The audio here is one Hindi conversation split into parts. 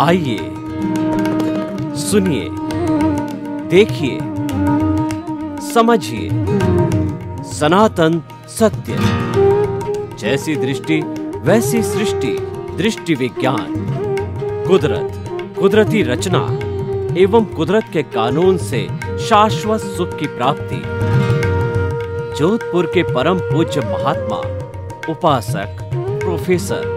आइए, सुनिए, देखिए, समझिए सनातन सत्य। जैसी दृष्टि वैसी सृष्टि, दृष्टि विज्ञान। कुदरत, कुदरती रचना एवं कुदरत के कानून से शाश्वत सुख की प्राप्ति। जोधपुर के परम पूज्य महात्मा उपासक प्रोफेसर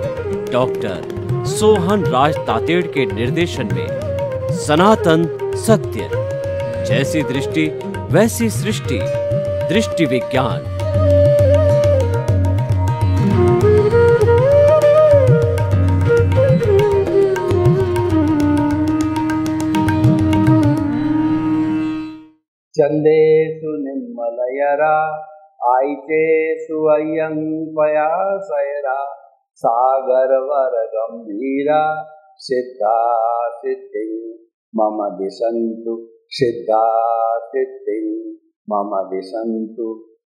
डॉक्टर सोहन राज तातेड़ के निर्देशन में सनातन सत्य। जैसी दृष्टि वैसी सृष्टि, दृष्टि विज्ञान। चंदेषु निर्मलयरा आयितेषु अयं पयासयरा सागरवर गंभीरा सिद्धा सिद्धिं मम दिशन्तु सिद्धा सिद्धिं मम दिशन्तु।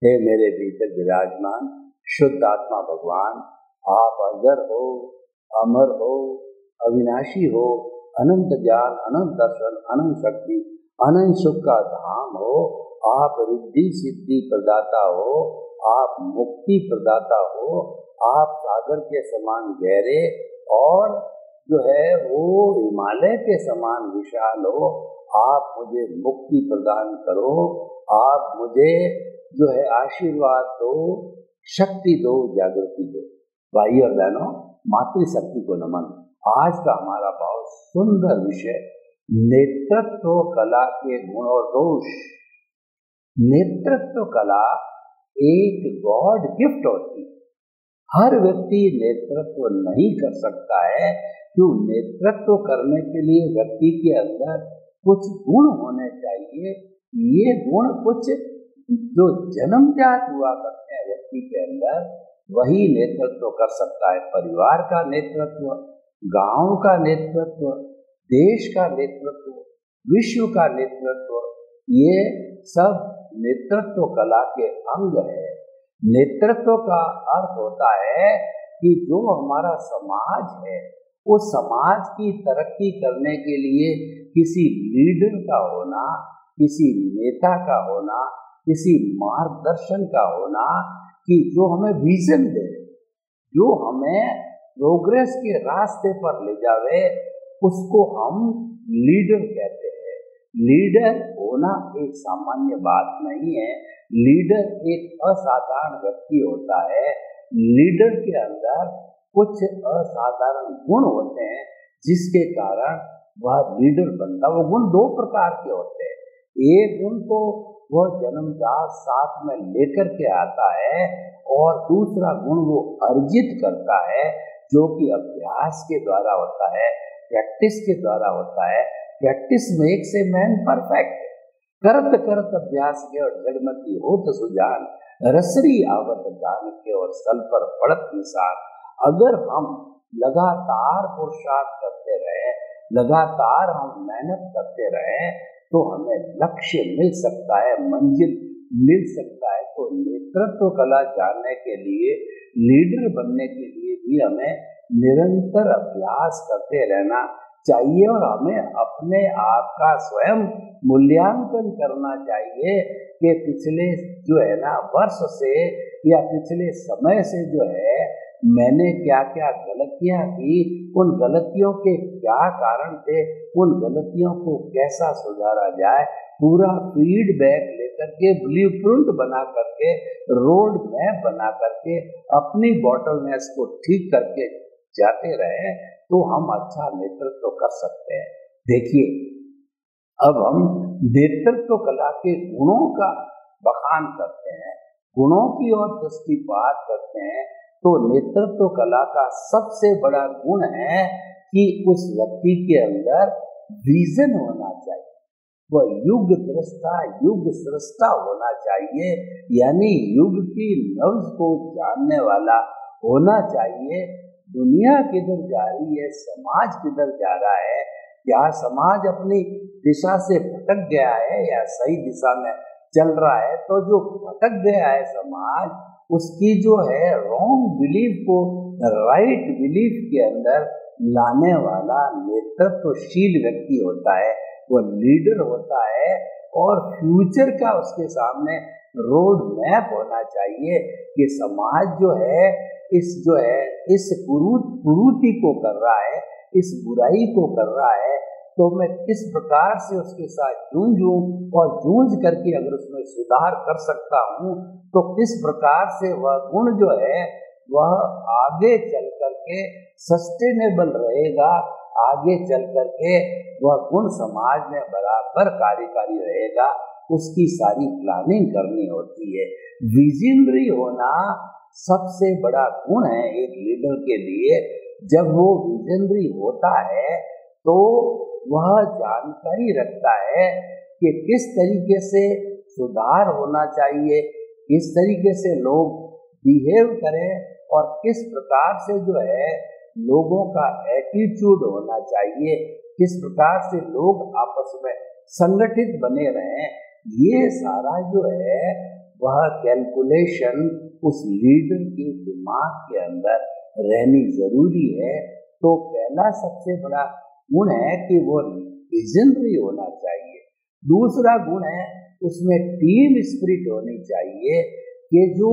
हे मेरे भीतर विराजमान शुद्ध आत्मा भगवान, आप अजर हो, अमर हो, अविनाशी हो, अनंत ज्ञान, अनंत दर्शन, अनंत शक्ति, अनंत सुख का धाम हो। आप रिद्धि सिद्धि प्रदाता हो, आप मुक्ति प्रदाता हो, आप सागर के समान गहरे और जो है वो हिमालय के समान विशाल हो। आप मुझे मुक्ति प्रदान करो, आप मुझे जो है आशीर्वाद दो, शक्ति दो, जागृति दो। भाई और बहनों, मातृशक्ति को नमन। आज का हमारा बहुत सुंदर विषय नेतृत्व कला के गुण और दोष। नेतृत्व कला एक गॉड गिफ्ट होती है। हर व्यक्ति नेतृत्व नहीं कर सकता है, क्यों? नेतृत्व करने के लिए व्यक्ति के अंदर कुछ गुण होने चाहिए। ये गुण कुछ जो जन्मजात हुआ करते हैं व्यक्ति के अंदर, वही नेतृत्व कर सकता है। परिवार का नेतृत्व, गांव का नेतृत्व, देश का नेतृत्व, विश्व का नेतृत्व, ये सब नेतृत्व कला के अंग है। नेतृत्व का अर्थ होता है कि जो हमारा समाज है, वो समाज की तरक्की करने के लिए किसी लीडर का होना, किसी नेता का होना, किसी मार्गदर्शन का होना, कि जो हमें विजन दे, जो हमें प्रोग्रेस के रास्ते पर ले जावे, उसको हम लीडर कहते हैं। लीडर होना एक सामान्य बात नहीं है। लीडर एक असाधारण व्यक्ति होता है। लीडर के अंदर कुछ असाधारण गुण होते हैं जिसके कारण वह लीडर बनता है। वो गुण दो प्रकार के होते हैं। एक गुण तो वह जन्मजात साथ में लेकर के आता है, और दूसरा गुण वो अर्जित करता है, जो कि अभ्यास के द्वारा होता है, प्रैक्टिस के द्वारा होता है। Practice makes a man perfect. करत करत अभ्यास के और जड़मती होत सुजान, रसरी आवत जान के और सल पर पड़त निशान। अगर हम लगातार पुरुषार्थ करते रहे, लगातार हम मेहनत करते रहे, तो हमें लक्ष्य मिल सकता है, मंजिल मिल सकता है। तो नेतृत्व कला जानने के लिए, लीडर बनने के लिए भी हमें निरंतर अभ्यास करते रहना चाहिए, और हमें अपने आप का स्वयं मूल्यांकन करना चाहिए कि पिछले जो है ना वर्ष से या पिछले समय से जो है मैंने क्या क्या गलतियां की, उन गलतियों के क्या कारण थे, उन गलतियों को कैसा सुधारा जाए। पूरा फीडबैक लेकर के, ब्लूप्रिंट बना करके, रोड मैप बना करके अपनी बॉटलनेस को ठीक करके जाते रहे, तो हम अच्छा नेतृत्व कर सकते हैं। देखिए, अब हम नेतृत्व कला के गुणों का बखान करते हैं, गुणों की ओर दृष्टिपात करते हैं। तो नेतृत्व कला का सबसे बड़ा गुण है कि उस व्यक्ति के अंदर विजन होना चाहिए। वह युग दृष्टा, युग सृष्टा होना चाहिए, यानी युग की नब्ज को जानने वाला होना चाहिए। दुनिया किधर जा रही है, समाज किधर जा रहा है, क्या समाज अपनी दिशा से भटक गया है या सही दिशा में चल रहा है? तो जो भटक गया है समाज, उसकी जो है रॉन्ग बिलीफ को राइट बिलीफ के अंदर लाने वाला नेतृत्वशील व्यक्ति होता है, वो लीडर होता है। और फ्यूचर का उसके सामने रोड मैप होना चाहिए कि समाज जो है इस कुरीति को कर रहा है, इस बुराई को कर रहा है, तो मैं किस प्रकार से उसके साथ जूझूं और जूझ करके अगर उसमें सुधार कर सकता हूं तो किस प्रकार से वह गुण जो है वह आगे चल करके सस्टेनेबल रहेगा, आगे चल करके वह गुण समाज में बराबर कार्यकारी रहेगा। उसकी सारी प्लानिंग करनी होती है। विजनरी होना सबसे बड़ा गुण है एक लीडर के लिए। जब वो विजनरी होता है तो वह जानकारी रखता है कि किस तरीके से सुधार होना चाहिए, किस तरीके से लोग बिहेव करें और किस प्रकार से जो है लोगों का एटीट्यूड होना चाहिए, किस प्रकार से लोग आपस में संगठित बने रहें। ये सारा जो है वह कैलकुलेशन उस लीडर के दिमाग के अंदर रहनी जरूरी है। तो पहला सबसे बड़ा गुण है कि वो विजनरी होना चाहिए। दूसरा गुण है उसमें टीम स्पिरिट होनी चाहिए कि जो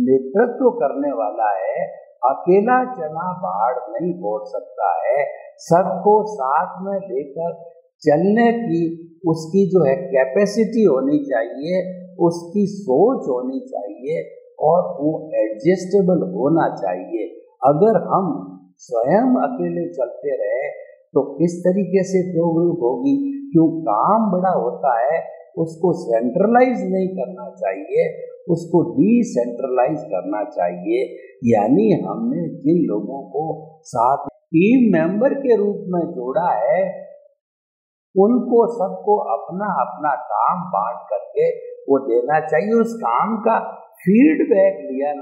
नेतृत्व करने वाला है अकेला चना बाढ़ नहीं फोड़ सकता है, सबको साथ में लेकर चलने की उसकी जो है कैपेसिटी होनी चाहिए, उसकी सोच होनी चाहिए और वो एडजस्टेबल होना चाहिए। अगर हम स्वयं अकेले चलते रहे तो किस तरीके से प्रोग्रेस होगी, क्यों काम बड़ा होता है, उसको सेंट्रलाइज नहीं करना चाहिए, उसको डिसेंट्रलाइज करना चाहिए। यानी हमने जिन लोगों को साथ टीम मेंबर के रूप में जोड़ा है उनको सबको अपना अपना काम बांट करके वो देना चाहिए। उस काम का फीडबैक दिया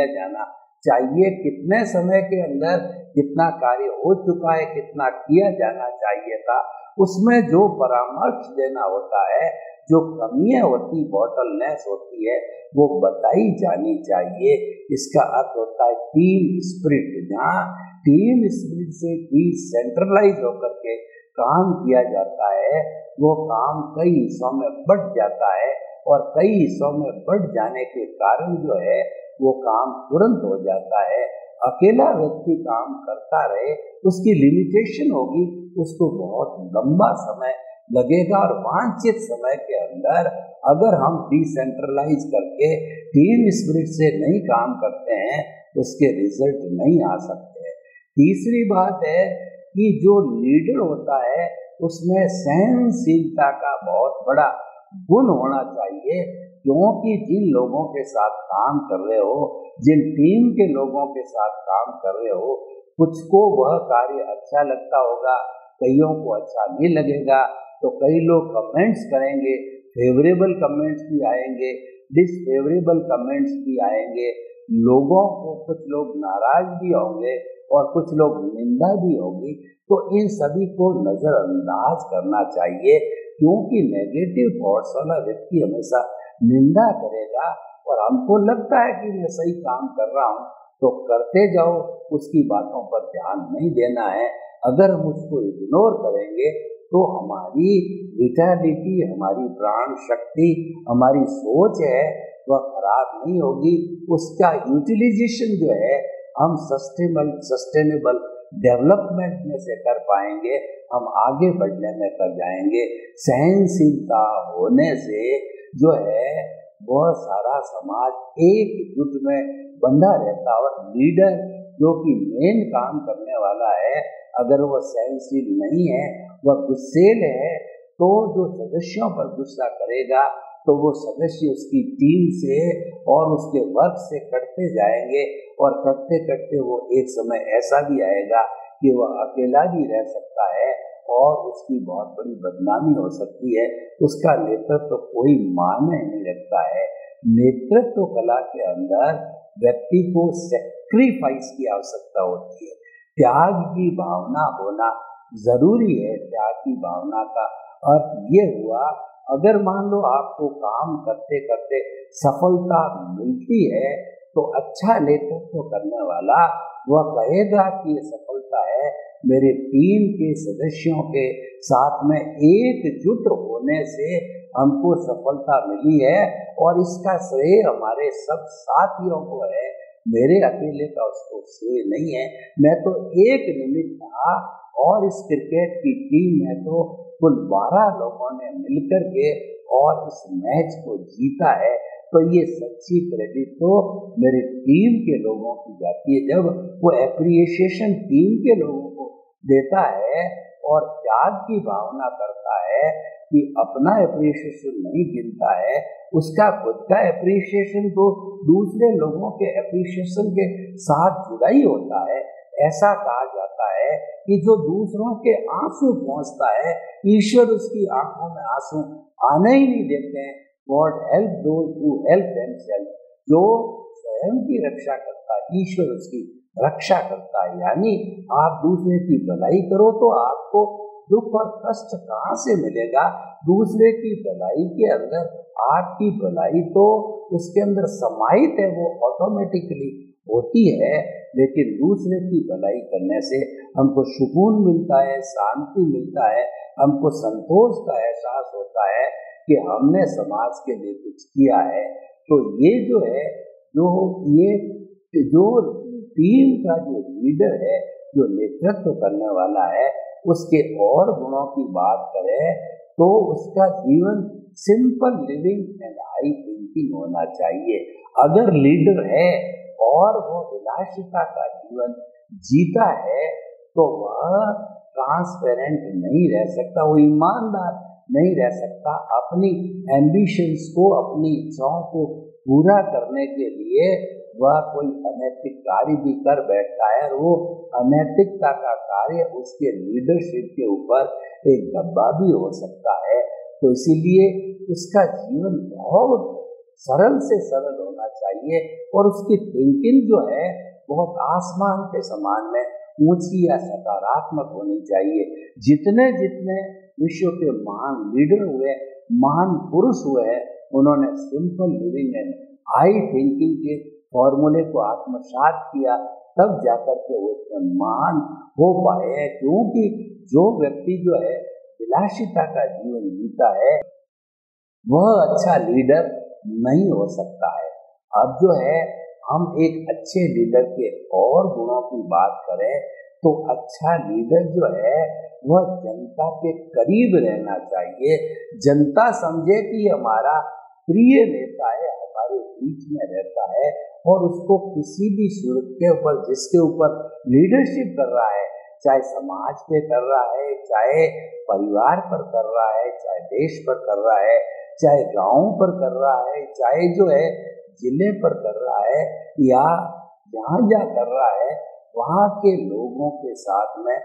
जाना चाहिए, कितने समय के अंदर कितना कार्य हो चुका है, कितना किया जाना चाहिए था, उसमें जो परामर्श देना होता है, जो कमियां होती, बॉटलनेस होती है, वो बताई जानी चाहिए। इसका अर्थ होता है टीम स्पिरिट। जहाँ टीम स्पिरिट से डिसेंट्रलाइज होकर के काम किया जाता है वो काम कई हिस्सों में बढ़ जाता है और कई हिस्सों में बढ़ जाने के कारण जो है वो काम तुरंत हो जाता है। अकेला व्यक्ति काम करता रहे उसकी लिमिटेशन होगी, उसको बहुत लंबा समय लगेगा और वांछित समय के अंदर अगर हम डिसेंट्रलाइज करके टीम स्पिरिट से नहीं काम करते हैं उसके रिजल्ट नहीं आ सकते। तीसरी बात है कि जो लीडर होता है उसमें सहनशीलता का बहुत बड़ा गुण होना चाहिए, क्योंकि जिन लोगों के साथ काम कर रहे हो, जिन टीम के लोगों के साथ काम कर रहे हो, कुछ को वह कार्य अच्छा लगता होगा, कईयों को अच्छा नहीं लगेगा, तो कई लोग कमेंट्स करेंगे, फेवरेबल कमेंट्स भी आएंगे, डिसफेवरेबल कमेंट्स भी आएंगे। लोगों को कुछ लोग नाराज भी होंगे और कुछ लोग निंदा भी होगी, तो इन सभी को नजरअंदाज करना चाहिए, क्योंकि नेगेटिव थॉट्स वाला व्यक्ति हमेशा निंदा करेगा और हमको लगता है कि मैं सही काम कर रहा हूँ तो करते जाओ, उसकी बातों पर ध्यान नहीं देना है। अगर हम उसको इग्नोर करेंगे तो हमारी विटालिटी, हमारी प्राण शक्ति, हमारी सोच है वह खराब नहीं होगी, उसका यूटिलाइजेशन जो है हम सस्टेनेबल डेवलपमेंट में से कर पाएंगे, हम आगे बढ़ने में कर जाएंगे। सहनशीलता होने से जो है वह सारा समाज एकजुट में बंधा रहता और लीडर जो कि मेन काम करने वाला है अगर वह सहनशील नहीं है, वह गुस्सेल है, तो जो सदस्यों पर गुस्सा करेगा तो वो सदस्य उसकी टीम से और उसके वर्क से कटते जाएंगे और कटते कटते वो एक समय ऐसा भी आएगा कि वह अकेला भी रह सकता है और उसकी बहुत बड़ी बदनामी हो सकती है। उसका नेतृत्व कोई मायने नहीं रखता है। नेतृत्व कला के अंदर व्यक्ति को सैक्रिफाइस की आवश्यकता होती है, त्याग की भावना होना जरूरी है। त्याग की भावना का अर्थ ये हुआ, अगर मान लो आपको काम करते करते सफलता मिलती है तो अच्छा नेतृत्व करने वाला वह कहेगा कि ये सफलता होता है मेरे टीम के सदस्यों के साथ में एकजुट होने से हमको सफलता मिली है और इसका श्रेय हमारे सब साथियों को है, मेरे अकेले का उसको श्रेय नहीं है। मैं तो एक निमित्त था और इस क्रिकेट की टीम में तो कुल 12 लोगों ने मिलकर के और इस मैच को जीता है, तो ये सच्ची क्रेडिट तो मेरी टीम के लोगों की जाती है। जब वो एप्रिसिएशन टीम के लोगों को देता है और त्याग की भावना करता है कि अपना एप्रिसिएशन नहीं गिनता है, उसका खुद का एप्रिसिएशन तो दूसरे लोगों के एप्रिसिएशन के साथ जुड़ा ही होता है। ऐसा कहा जाता है कि जो दूसरों के आंसू पहुंचता है, ईश्वर उसकी आंखों में आंसू आने ही नहीं देते हैं। God help those who help themselves, जो स्वयं की रक्षा करता है ईश्वर उसकी रक्षा करता है। यानी आप दूसरे की भलाई करो तो आपको दुख और कष्ट कहाँ से मिलेगा? दूसरे की भलाई के अंदर आपकी भलाई तो उसके अंदर समाहित है, वो ऑटोमेटिकली होती है। लेकिन दूसरे की भलाई करने से हमको सुकून मिलता है, शांति मिलता है, हमको संतोष का एहसास होता है कि हमने समाज के लिए कुछ किया है। तो ये जो है, जो टीम का जो लीडर है, जो नेतृत्व करने वाला है, उसके और गुणों की बात करें तो उसका जीवन simple living and high thinking होना चाहिए। अगर लीडर है और वो विलासिता का जीवन जीता है तो वह ट्रांसपेरेंट नहीं रह सकता, वो ईमानदार नहीं रह सकता। अपनी एम्बिशंस को, अपनी इच्छाओं को पूरा करने के लिए वह कोई अनैतिक कार्य भी कर बैठता है और वो अनैतिकता का कार्य उसके लीडरशिप के ऊपर एक धब्बा भी हो सकता है। तो इसीलिए उसका जीवन बहुत सरल से सरल होना चाहिए और उसकी थिंकिंग जो है बहुत आसमान के समान में ऊंची या सकारात्मक होनी चाहिए। जितने जितने विश्व के महान लीडर हुए, महान पुरुष हुए, उन्होंने simple living and high thinking के फॉर्मूले को आत्मसात किया, तब जाकर के वो इतने महान हो पाए हैं। क्योंकि जो व्यक्ति जो है विलासिता का जीवन जीता है वह अच्छा लीडर नहीं हो सकता है। अब जो है हम एक अच्छे लीडर के और गुणों की बात करें तो अच्छा लीडर जो है वह जनता के करीब रहना चाहिए। जनता समझे कि हमारा प्रिय नेता है, हमारे बीच में रहता है और उसको किसी भी सूरत के ऊपर, जिसके ऊपर लीडरशिप कर रहा है, चाहे समाज पे कर रहा है, चाहे परिवार पर कर रहा है, चाहे देश पर कर रहा है, चाहे गांव पर कर रहा है, चाहे जो है जिले पर कर रहा है, या जहाँ जहाँ कर रहा है वहाँ के लोगों के साथ में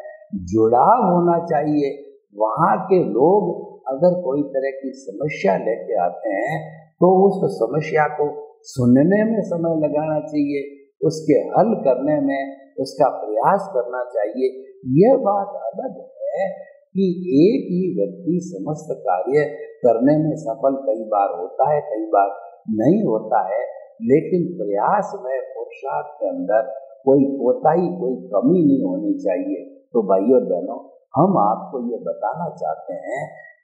जुड़ाव होना चाहिए। वहाँ के लोग अगर कोई तरह की समस्या लेके आते हैं तो उस समस्या को सुनने में समय लगाना चाहिए, उसके हल करने में उसका प्रयास करना चाहिए। यह बात अलग है कि एक ही व्यक्ति समस्त कार्य करने में सफल कई बार होता है, कई बार नहीं होता है, लेकिन प्रयास में, पुरुषार्थ के अंदर कोई कोताही, कोई कमी नहीं होनी चाहिए। तो भाइयों और बहनों, हम आपको ये बताना चाहते हैं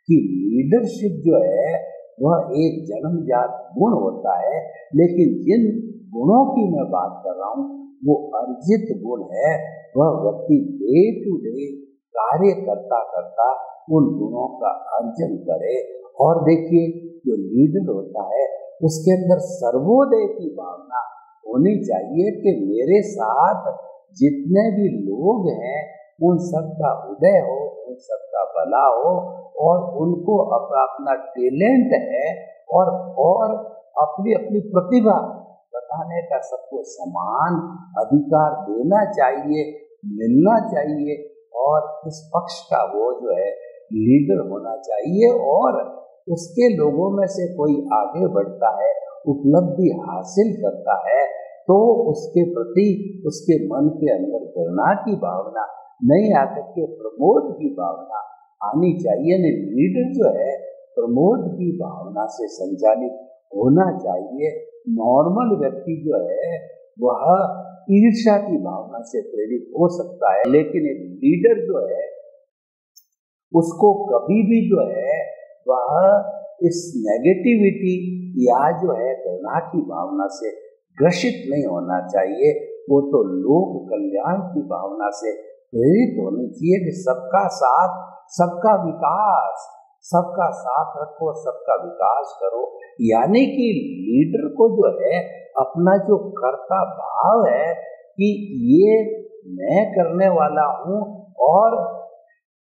कि लीडरशिप जो है वह एक जन्मजात गुण होता है, लेकिन जिन गुणों की मैं बात कर रहा हूँ वो अर्जित गुण है। वह व्यक्ति डे टू डे कार्य करता करता उन गुणों का अर्जन करे। और देखिए, जो लीडर होता है उसके अंदर सर्वोदय की भावना होनी चाहिए कि मेरे साथ जितने भी लोग हैं उन सब का उदय हो, उन सब का भला हो और उनको अपना टैलेंट है और अपनी अपनी प्रतिभा बताने का सबको समान अधिकार देना चाहिए, मिलना चाहिए और इस पक्ष का वो जो है लीडर होना चाहिए। और उसके लोगों में से कोई आगे बढ़ता है, उपलब्धि हासिल करता है, तो उसके प्रति उसके मन के अंदर घृणा की भावना नहीं आकर के प्रमोद की भावना आनी चाहिए। लीडर जो है प्रमोद की भावना से संचालित होना चाहिए। नॉर्मल व्यक्ति जो है वह ईर्ष्या की भावना से प्रेरित हो सकता है, लेकिन एक लीडर जो है उसको कभी भी जो है वह इस नेगेटिविटी या जो है घृणा की भावना से ग्रसित नहीं होना चाहिए। वो तो लोक कल्याण की भावना से प्रेरित होनी चाहिए कि सबका साथ, सबका विकास, सबका साथ रखो, सबका विकास करो। यानी कि लीडर को जो है अपना जो कर्ता भाव है कि ये मैं करने वाला हूँ और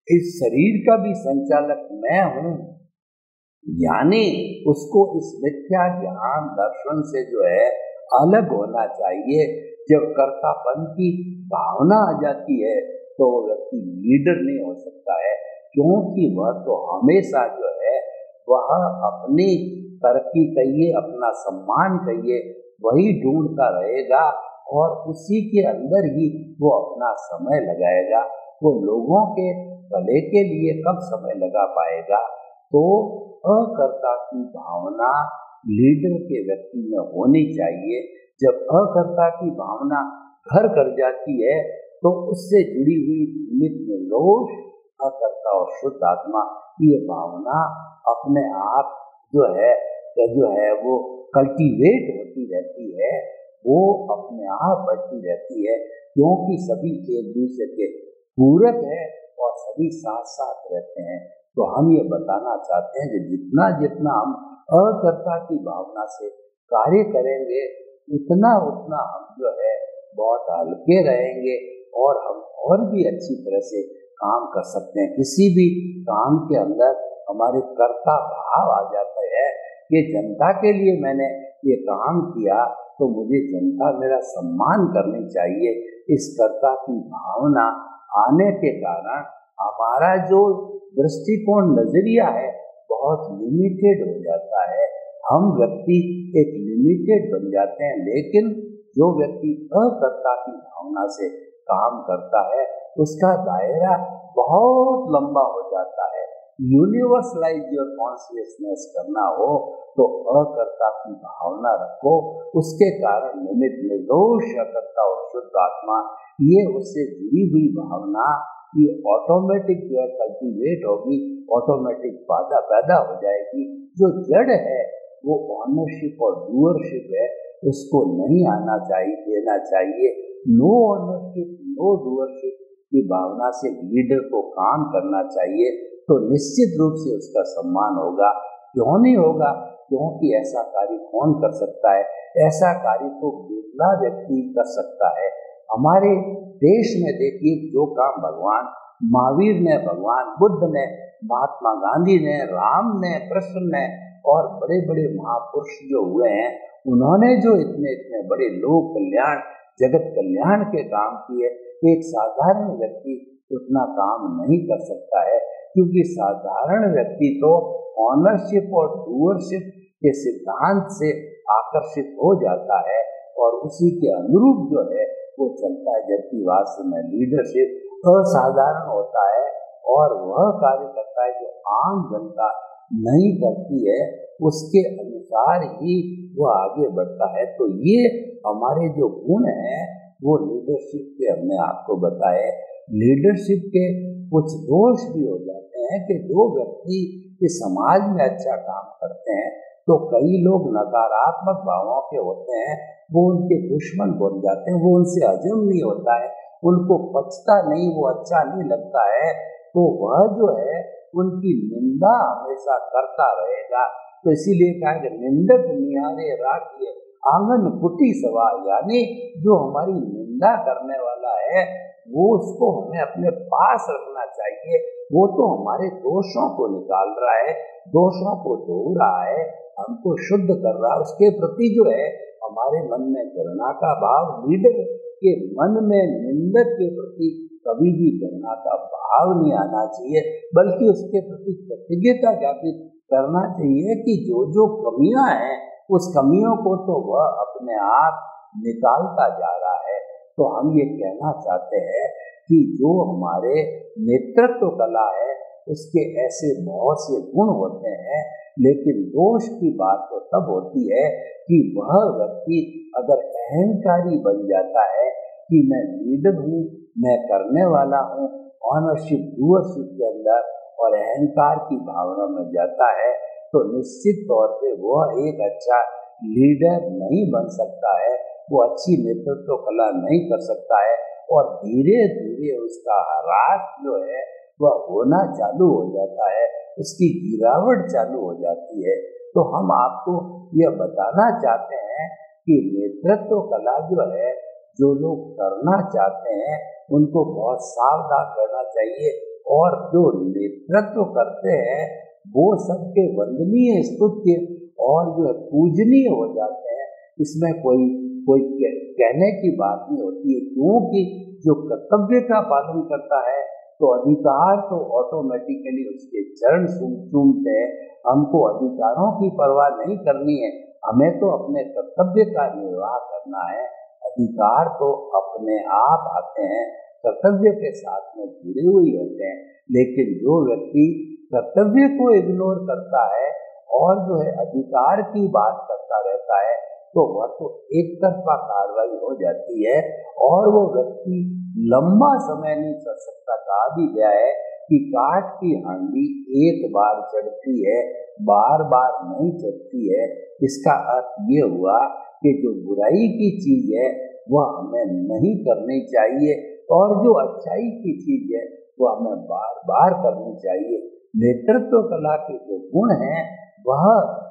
इस शरीर का भी संचालक मैं हूँ, यानी उसको इस मिथ्या ज्ञान दर्शन से जो है अलग होना चाहिए। जब कर्तापन की भावना आ जाती है तो व्यक्ति लीडर नहीं हो सकता है, क्योंकि वह तो हमेशा जो है वह अपनी तरक्की कहिए, अपना सम्मान कहिए, वही ढूंढता रहेगा और उसी के अंदर ही वो अपना समय लगाएगा। वो लोगों के भले के लिए कब समय लगा पाएगा? तो अकर्ता की भावना लीडर के व्यक्ति में होनी चाहिए। जब अकर्ता की भावना घर कर जाती है तो उससे जुड़ी हुई निमित्त निर्दोष अकर्ता और शुद्ध आत्मा ये भावना अपने आप जो है वो कल्टीवेट होती रहती है, वो अपने आप बढ़ती रहती है, क्योंकि सभी एक दूसरे के पूरक है और सभी साथ साथ रहते हैं। तो हम ये बताना चाहते हैं कि जितना जितना हम अकर्ता की भावना से कार्य करेंगे उतना उतना हम जो है बहुत हल्के रहेंगे और हम और भी अच्छी तरह से काम कर सकते हैं। किसी भी काम के अंदर हमारे कर्ता भाव आ जाता है कि जनता के लिए मैंने ये काम किया तो मुझे जनता मेरा सम्मान करनी चाहिए। इस कर्ता की भावना आने के कारण हमारा जो दृष्टिकोण नजरिया है बहुत लिमिटेड हो जाता है। हम व्यक्ति एक लिमिटेड बन जाते हैं, लेकिन जो व्यक्ति अकर्ता की भावना से काम करता है उसका दायरा बहुत लंबा हो जाता है। यूनिवर्सलाइज योर कॉन्शियसनेस करना हो तो अकर्ता की भावना रखो, उसके कारण निमित्त निर्दोष अकर्ता और शुद्ध आत्मा ये उससे जुड़ी हुई भावना ये ऑटोमेटिक जो है कल्टीवेट होगी, ऑटोमेटिक पैदा हो जाएगी। जो जड़ है वो ऑनरशिप और डूअरशिप है, उसको नहीं आना चाहिए, देना चाहिए। नो ऑनरशिप नो डूअरशिप की भावना से लीडर को काम करना चाहिए तो निश्चित रूप से उसका सम्मान होगा। क्यों नहीं होगा? क्योंकि ऐसा कार्य कौन कर सकता है? ऐसा कार्य तो बिरला व्यक्ति कर सकता है। हमारे देश में देखिए जो काम भगवान महावीर ने, भगवान बुद्ध ने, महात्मा गांधी ने, राम ने, कृष्ण ने और बड़े बड़े महापुरुष जो हुए हैं, उन्होंने जो इतने इतने बड़े लोक कल्याण जगत कल्याण के काम किए, एक साधारण व्यक्ति उतना काम नहीं कर सकता है, क्योंकि साधारण व्यक्ति तो ऑनरशिप और डूअरशिप के सिद्धांत से आकर्षित हो जाता है और उसी के अनुरूप जो है वो चलता है। जबकि वास्तव में लीडरशिप असाधारण होता है और वह कार्य करता है जो आम जनता नहीं करती है, उसके अनुसार ही वो आगे बढ़ता है। तो ये हमारे जो गुण हैं वो लीडरशिप के हमने आपको बताए। लीडरशिप के कुछ दोष भी हो जाते हैं कि जो व्यक्ति इस समाज में अच्छा काम करते हैं तो कई लोग नकारात्मक भावों के होते हैं, वो उनके दुश्मन बन जाते हैं, वो उनसे हजम नहीं होता है, उनको पचता नहीं, वो अच्छा नहीं लगता है, तो वह जो है उनकी निंदा हमेशा करता रहेगा। तो इसीलिए कहा कि निंदक निहारे राखिए आंगन कुटी सवा, यानी जो हमारी निंदा करने वाला है वो उसको हमें अपने पास रखना चाहिए। वो तो हमारे दोषों को निकाल रहा है, दोषों को धो रहा है, हमको शुद्ध कर रहा है। उसके प्रति जो है हमारे मन में घृणा का भाव, लीडर के मन में निंदक के प्रति कभी भी घृणा का भाव नहीं आना चाहिए, बल्कि उसके प्रति कृतज्ञता ज्ञापित करना चाहिए कि जो जो कमियां हैं उस कमियों को तो वह अपने आप निकालता जा रहा है। तो हम ये कहना चाहते हैं कि जो हमारे नेतृत्व कला है उसके ऐसे बहुत से गुण होते हैं, लेकिन दोष की बात तो तब होती है कि वह व्यक्ति अगर अहंकारी बन जाता है कि मैं लीडर हूँ, मैं करने वाला हूँ, ऑनरशिप डूअरशिप के अंदर और अहंकार की भावना में जाता है, तो निश्चित तौर पे वह एक अच्छा लीडर नहीं बन सकता है, वो अच्छी नेतृत्व कला नहीं कर सकता है और धीरे धीरे उसका ह्रास जो है वह होना चालू हो जाता है, उसकी गिरावट चालू हो जाती है। तो हम आपको यह बताना चाहते हैं कि नेतृत्व कला जो है, जो लोग करना चाहते हैं उनको बहुत सावधान रहना चाहिए और जो नेतृत्व करते हैं वो सबके वंदनीय, स्तुत्य और जो है पूजनीय हो जाते हैं। इसमें कोई कहने की बात नहीं होती है, क्योंकि जो कर्तव्य का पालन करता है तो अधिकार तो ऑटोमेटिकली उसके चरण चूमते हैं। हमको अधिकारों की परवाह नहीं करनी है, हमें तो अपने कर्तव्य का निर्वाह करना है। अधिकार तो अपने आप आते हैं, कर्तव्य के साथ में जुड़े हुए होते हैं। लेकिन जो व्यक्ति कर्तव्य को इग्नोर करता है और जो है अधिकार की बात करता रहता है तो वह तो एक तरफा कार्रवाई हो जाती है और वो व्यक्ति लंबा समय नहीं चल सकता। कहा भी गया है कि काठ की हांडी एक बार चढ़ती है, बार बार नहीं चढ़ती है। इसका अर्थ ये हुआ कि जो बुराई की चीज है वह हमें नहीं करनी चाहिए और जो अच्छाई की चीज है वह हमें बार बार करनी चाहिए। नेतृत्व कला के जो गुण हैं वह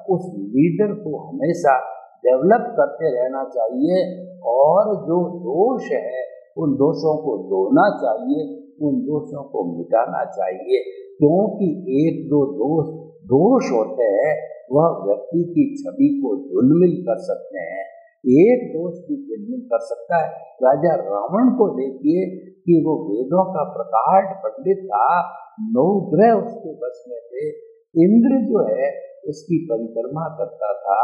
उस लीडर को हमेशा डेवलप करते रहना चाहिए और जो दोष है उन दोषों को धोना चाहिए, उन दोषों को मिटाना चाहिए, क्योंकि एक दो दोष होते हैं वह व्यक्ति की छवि को धूलमिल कर सकते हैं। एक दोष भी धूलमिल कर सकता है। राजा रावण को देखिए कि वो वेदों का प्रकांड पंडित था, 9 ग्रह उसके बस में थे, इंद्र जो है उसकी परिक्रमा करता था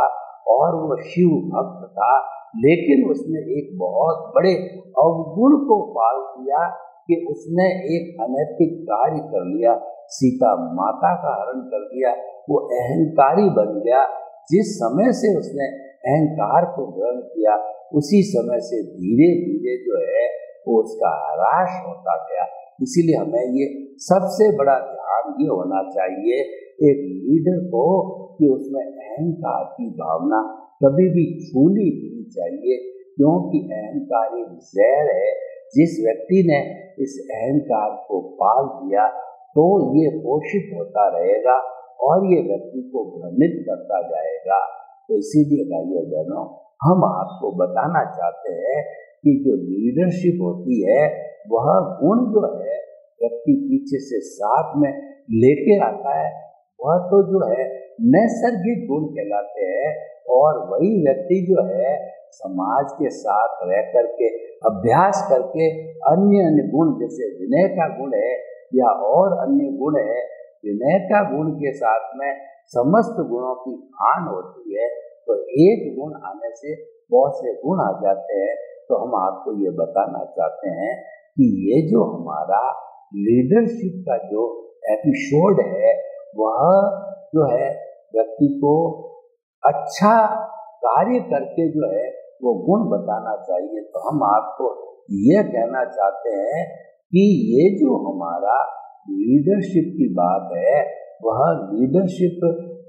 और वो शिव भक्त था, लेकिन उसने एक बहुत बड़े अवगुण को पाल दिया कि उसने एक अनैतिक कार्य कर लिया, सीता माता का हरण कर दिया। वो अहंकारी बन गया। जिस समय से उसने अहंकार को ग्रहण किया उसी समय से धीरे धीरे जो है वो उसका ह्रास होता गया। इसीलिए हमें ये सबसे बड़ा ध्यान ये होना चाहिए एक लीडर को कि उसमें अहंकार की भावना कभी भी छूनी नहीं चाहिए, क्योंकि अहंकार एक जहर है। जिस व्यक्ति ने इस अहंकार को पाल दिया तो ये पोषित होता रहेगा और ये व्यक्ति को भ्रमित करता जाएगा। तो इसीलिए भाइयों बहनों, हम आपको बताना चाहते हैं कि जो लीडरशिप होती है वह गुण जो है व्यक्ति पीछे से साथ में लेके आता है, वह तो जो है नैसर्गिक गुण कहलाते हैं और वही व्यक्ति जो है समाज के साथ रह करके अभ्यास करके अन्य गुण, जैसे विनय का गुण है या और अन्य गुण है, विनय का गुण के साथ में समस्त गुणों की खान होती है, तो एक गुण आने से बहुत से गुण आ जाते हैं। तो हम आपको ये बताना चाहते हैं कि ये जो हमारा लीडरशिप का जो एपिसोड है वह जो है व्यक्ति को अच्छा कार्य करके जो है वो गुण बताना चाहिए। तो हम आपको ये कहना चाहते हैं कि ये जो हमारा लीडरशिप की बात है वह लीडरशिप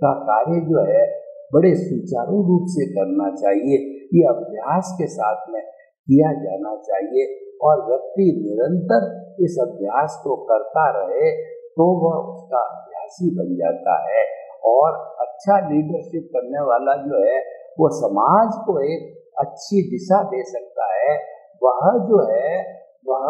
का कार्य जो है बड़े सुचारू रूप से करना चाहिए। ये अभ्यास के साथ में किया जाना चाहिए और व्यक्ति निरंतर इस अभ्यास को करता रहे तो वह उसका अभ्यासी बन जाता है और अच्छा लीडरशिप करने वाला जो है वो समाज को एक अच्छी दिशा दे सकता है। वह जो है वह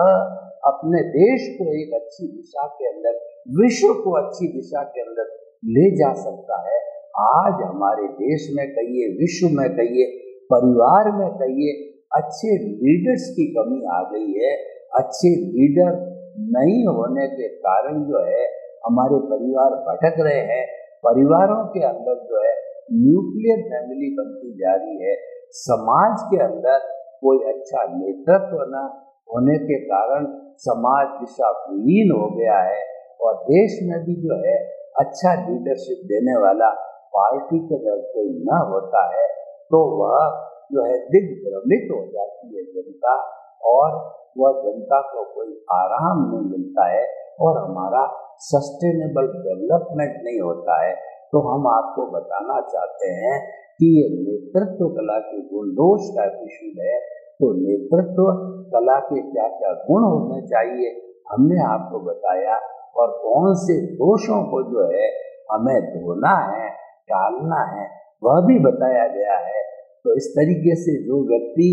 अपने देश को एक अच्छी दिशा के अंदर, विश्व को अच्छी दिशा के अंदर ले जा सकता है। आज हमारे देश में कहिए, विश्व में कहिए, परिवार में कहिए, अच्छे लीडर्स की कमी आ गई है। अच्छे लीडर नहीं होने के कारण जो है हमारे परिवार भटक रहे हैं। परिवारों के अंदर जो है न्यूक्लियर फैमिली बनती जा रही है। समाज के अंदर कोई अच्छा नेतृत्व न होने के कारण समाज दिशाहीन हो गया है और देश में भी जो है अच्छा लीडरशिप देने वाला पार्टी के अगर कोई न होता है तो वह जो है दिग्भ्रमित हो जाती है जनता, और वह जनता को कोई आराम नहीं मिलता है और हमारा सस्टेनेबल डेवलपमेंट नहीं होता है। तो हम आपको बताना चाहते हैं कि ये नेतृत्व कला के गुण दोष का एपिसोड है। तो नेतृत्व कला के क्या क्या गुण होने चाहिए हमने आपको बताया, और कौन से दोषों को जो है हमें धोना है, टालना है, वह भी बताया गया है। तो इस तरीके से जो व्यक्ति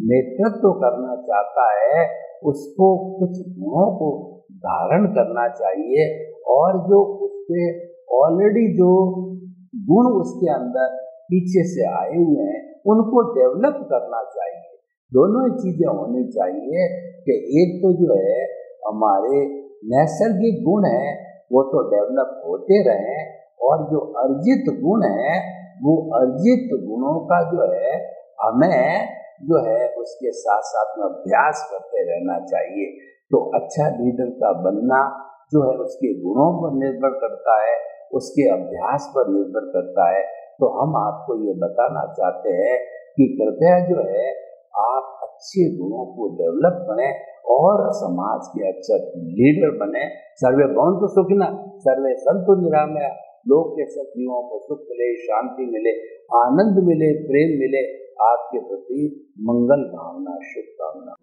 नेतृत्व करना चाहता है उसको कुछ गुणों को धारण करना चाहिए, और जो उसके ऑलरेडी जो गुण उसके अंदर पीछे से आए हुए हैं उनको डेवलप करना चाहिए। दोनों ही चीजें होनी चाहिए कि एक तो जो है हमारे नैसर्गिक गुण है वो तो डेवलप होते रहें, और जो अर्जित गुण है वो अर्जित गुणों का जो है हमें जो है उसके साथ साथ में अभ्यास करते रहना चाहिए। तो अच्छा लीडर का बनना जो है उसके गुणों पर निर्भर करता है, उसके अभ्यास पर निर्भर करता है। तो हम आपको ये बताना चाहते हैं कि कृपया जो है आप अच्छे गुणों को डेवलप करें और समाज के अच्छे लीडर बने। सर्वे भवन्तु सुखिनः, सर्वे सन्तु निरामया, लोक के सब जीवों को सुख मिले, शांति मिले, आनंद मिले, प्रेम मिले। आपके प्रति मंगल भावना, शुभकामना।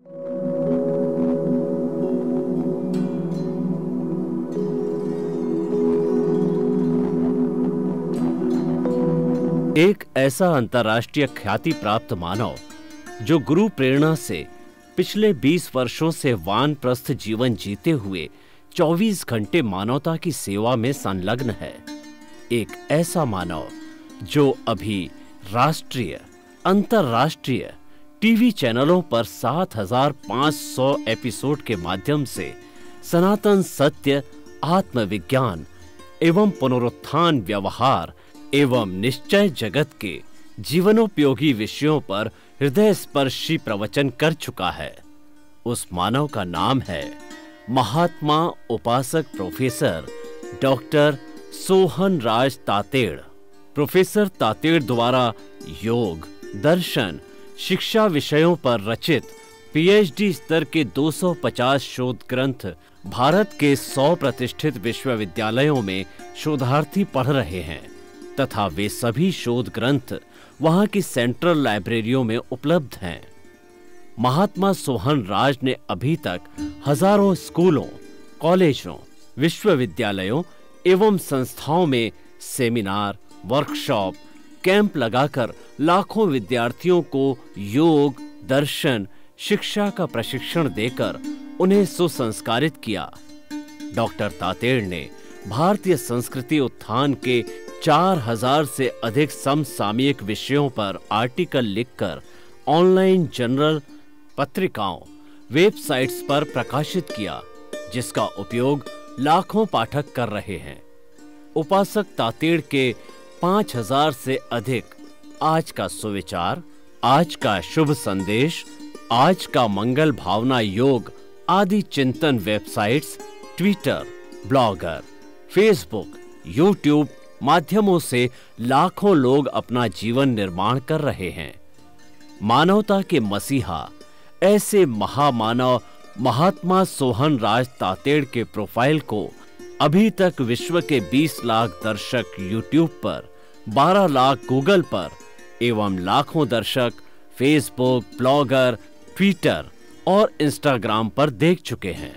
एक ऐसा अंतर्राष्ट्रीय ख्याति प्राप्त मानव जो गुरु प्रेरणा से पिछले 20 वर्षों से वानप्रस्थ जीवन जीते हुए 24 घंटे मानवता की सेवा में संलग्न है। एक ऐसा मानव जो अभी राष्ट्रीय, अंतर्राष्ट्रीय टीवी चैनलों पर 7,500 एपिसोड के माध्यम से सनातन सत्य, आत्मविज्ञान एवं पुनरुत्थान, व्यवहार एवं निश्चय जगत के जीवनोपयोगी विषयों पर हृदय स्पर्शी प्रवचन कर चुका है। उस मानव का नाम है महात्मा उपासक प्रोफेसर डॉक्टर सोहन राज तातेड़। प्रोफेसर तातेड़ द्वारा योग, दर्शन, शिक्षा विषयों पर रचित पीएचडी स्तर के 250 शोध ग्रंथ भारत के 100 प्रतिष्ठित विश्वविद्यालयों में शोधार्थी पढ़ रहे हैं तथा वे सभी शोध ग्रंथ वहां की सेंट्रल लाइब्रेरियों में उपलब्ध हैं। महात्मा सोहन राज ने अभी तक हजारों स्कूलों, कॉलेजों, विश्वविद्यालयों एवं संस्थाओं में सेमिनार, वर्कशॉप, कैंप लगाकर लाखों विद्यार्थियों को योग, दर्शन, शिक्षा का प्रशिक्षण देकर उन्हें सुसंस्कारित किया। डॉक्टर तातेड़ ने भारतीय संस्कृति उत्थान के 4000 से अधिक समसामयिक विषयों पर आर्टिकल लिखकर ऑनलाइन जर्नल, पत्रिकाओं, वेबसाइट्स पर प्रकाशित किया, जिसका उपयोग लाखों पाठक कर रहे हैं। उपासक तातेड़ के 5000 से अधिक आज का सुविचार, आज का शुभ संदेश, आज का मंगल भावना योग आदि चिंतन websites, Twitter, blogger, Facebook, YouTube माध्यमों से लाखों लोग अपना जीवन निर्माण कर रहे हैं। मानवता के मसीहा ऐसे महामानव महात्मा सोहन राज तातेड़ के प्रोफाइल को अभी तक विश्व के 20 लाख दर्शक यूट्यूब पर, 12 लाख गूगल पर एवं लाखों दर्शक फेसबुक, ब्लॉगर, ट्विटर और इंस्टाग्राम पर देख चुके हैं।